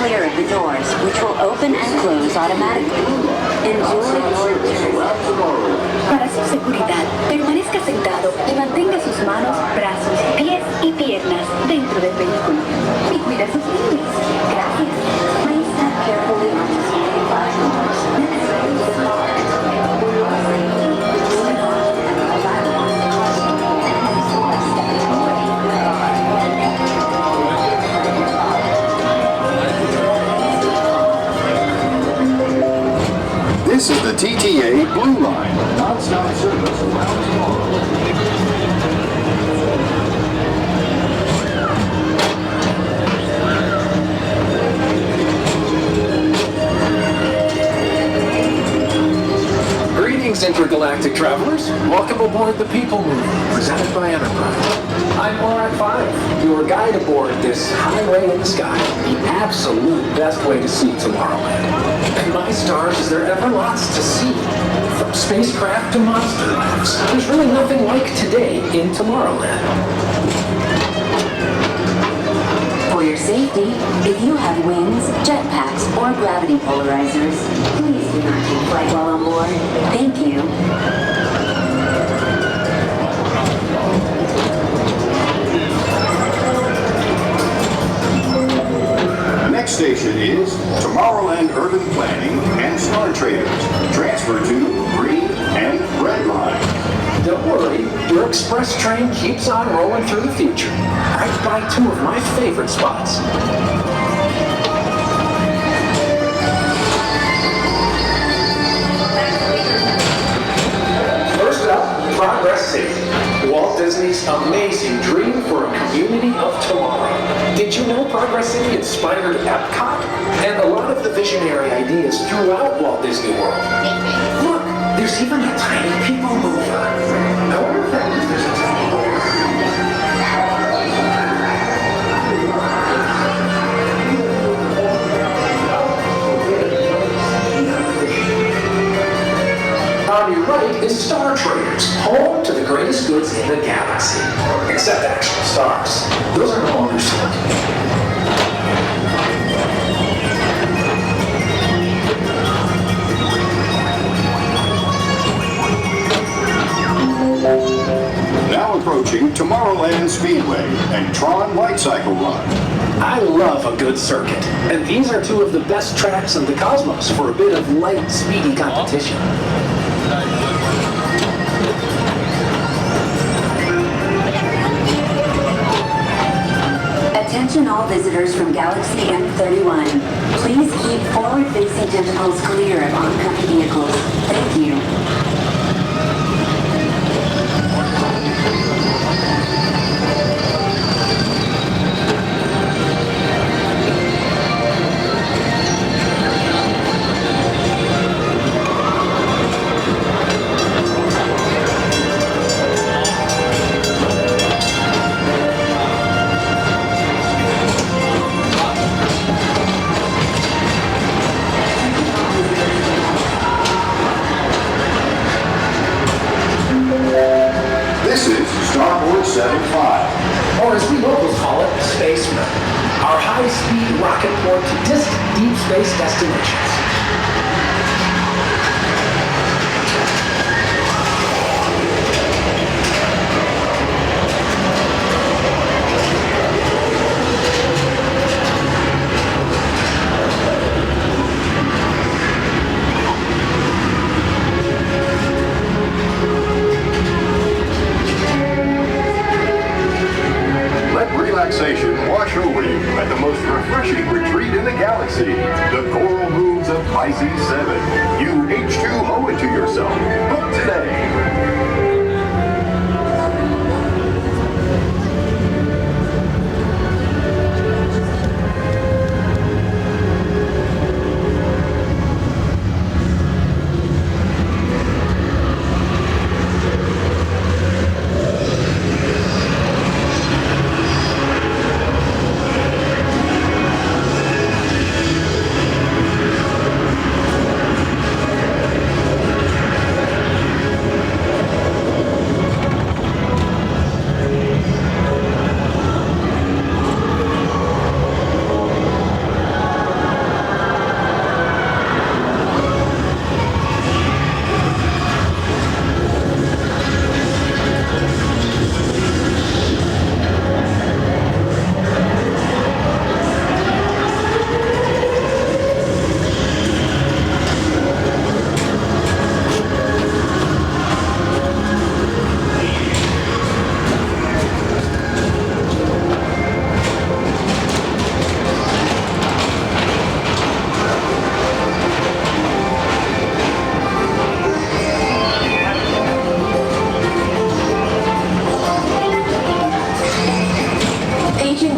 clear of the doors, which will open and close automatically. Enjoy your journey. Para su seguridad, permanezca sentado y mantenga sus manos, brazos, pies y piernas dentro del vehículo. Y cuida sus límites. Gracias. Please step carefully on the sliding platforms next to the car. This is the TTA Blue Line, non-stop service around Tomorrowland. Greetings, intergalactic travelers. Welcome aboard the PeopleMover, presented by Enterprise. I'm Walt 5, your guide aboard this highway in the sky, the absolute best way to see Tomorrowland. And my stars, is there ever lots to see? From spacecraft to monster labs, there's really nothing like today in Tomorrowland. For your safety, if you have wings, jetpacks, or gravity polarizers, please do not take flight while on board. Thank you. Next station is Tomorrowland Urban Planning and Star Traders. Transfer to green and red line. Don't worry, your express train keeps on rolling through the future, right by two of my favorite spots. First up, Progress City, Walt Disney's amazing dream for a community of tomorrow. Did you know Progress City inspired Epcot? And a lot of the visionary ideas throughout Walt Disney World. Look, there's even a tiny PeopleMover. I wonder if that means there's a tiny mover. On your right is Star Traders, home to the greatest goods in the galaxy. Except actual stars. Those are no longer silicon. Now approaching Tomorrowland Speedway and Tron Light Cycle Run. I love a good circuit, and these are two of the best tracks in the cosmos for a bit of light, speedy competition. Attention all visitors from Galaxy M31. Please keep forward-facing tentacles clear of oncoming vehicles. Thank you. Or as we locals call it, Space Mountain, our high-speed rocket port to distant deep space destinations. Relaxation wash over you at the most refreshing retreat in the galaxy, the Coral Moons of Pisces 7. You H2O it to yourself. Book today.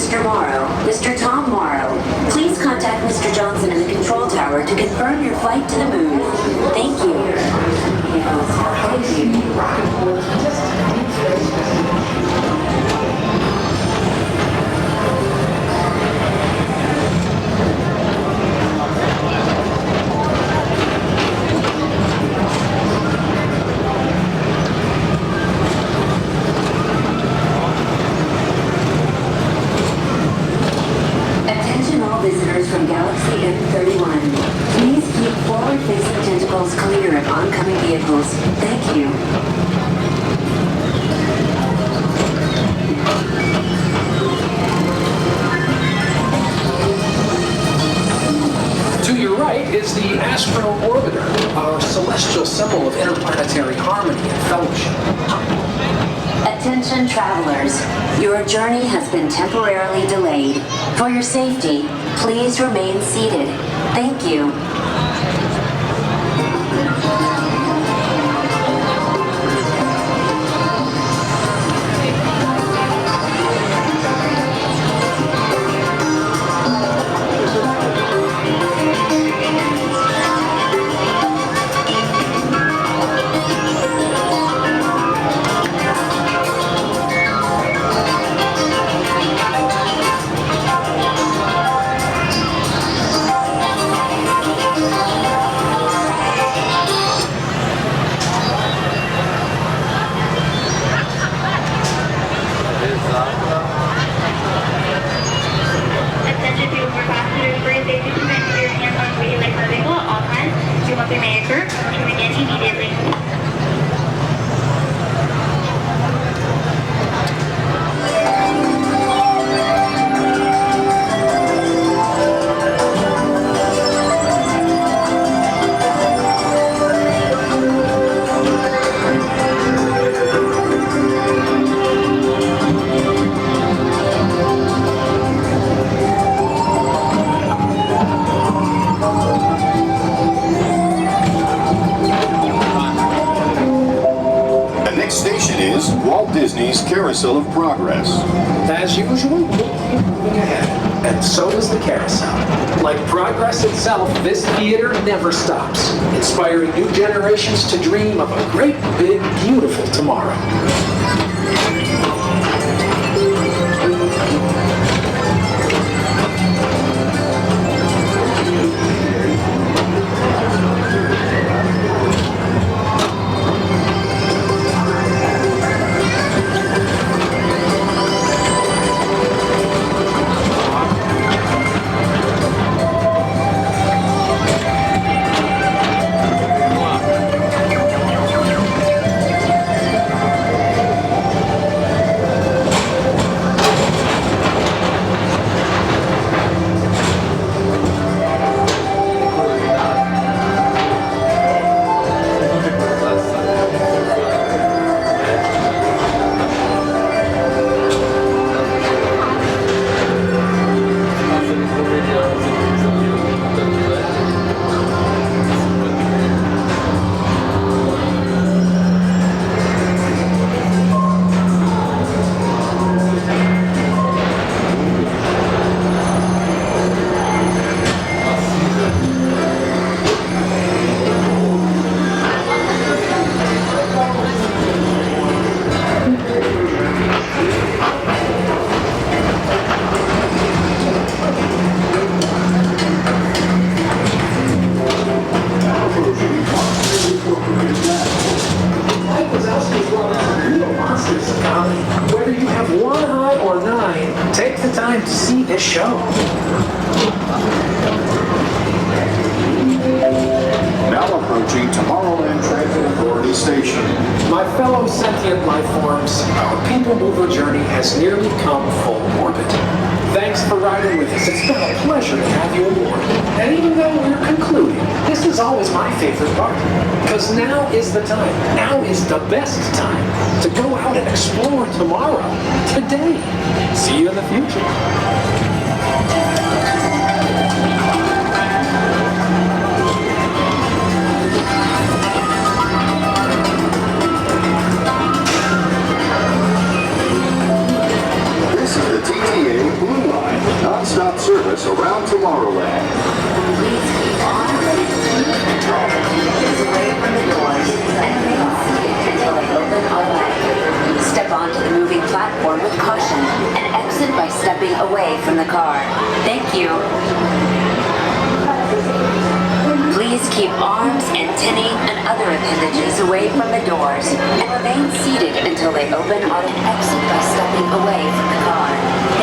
Mr. Morrow, Mr. Tom Morrow. Please contact Mr. Johnson in the control tower to confirm your flight to the moon. Thank you. Attention all visitors from Galaxy M31. Please keep forward-facing tentacles clear of oncoming vehicles. Thank you. To your right is the Astro Orbiter, our celestial symbol of interplanetary harmony and fellowship. Attention travelers, your journey has been temporarily delayed. For your safety, please remain seated. Thank you. Attention PeopleMover passengers, for your safety, please keep your hands on the wheel like vehicle at all times. You must remain curved or to begin immediately. The next station is Walt Disney's Carousel of Progress. As usual, we'll keep moving ahead, and so does the carousel. Like progress itself, this theater never stops, inspiring new generations to dream of a great, big, beautiful tomorrow. Whether you have one eye or nine, take the time to see this show. Now approaching Tomorrowland Transit Authority Station. My fellow sentient life forms, our PeopleMover journey has nearly come full orbit. Thanks for riding with us. It's been a pleasure to have you aboard. And even though we're concluding, this is always my favorite part. Because now is the time, now is the best time to go out and explore tomorrow, today. See you in the future. This is the TTA Progress around Tomorrowland. Please keep arms and hands away from the doors and remain seated until they open automatically. Step onto the moving platform with caution and exit by stepping away from the car. Thank you. Please keep arms, antennae, and other appendages away from the doors and remain seated until they open or exit by stepping away from the car.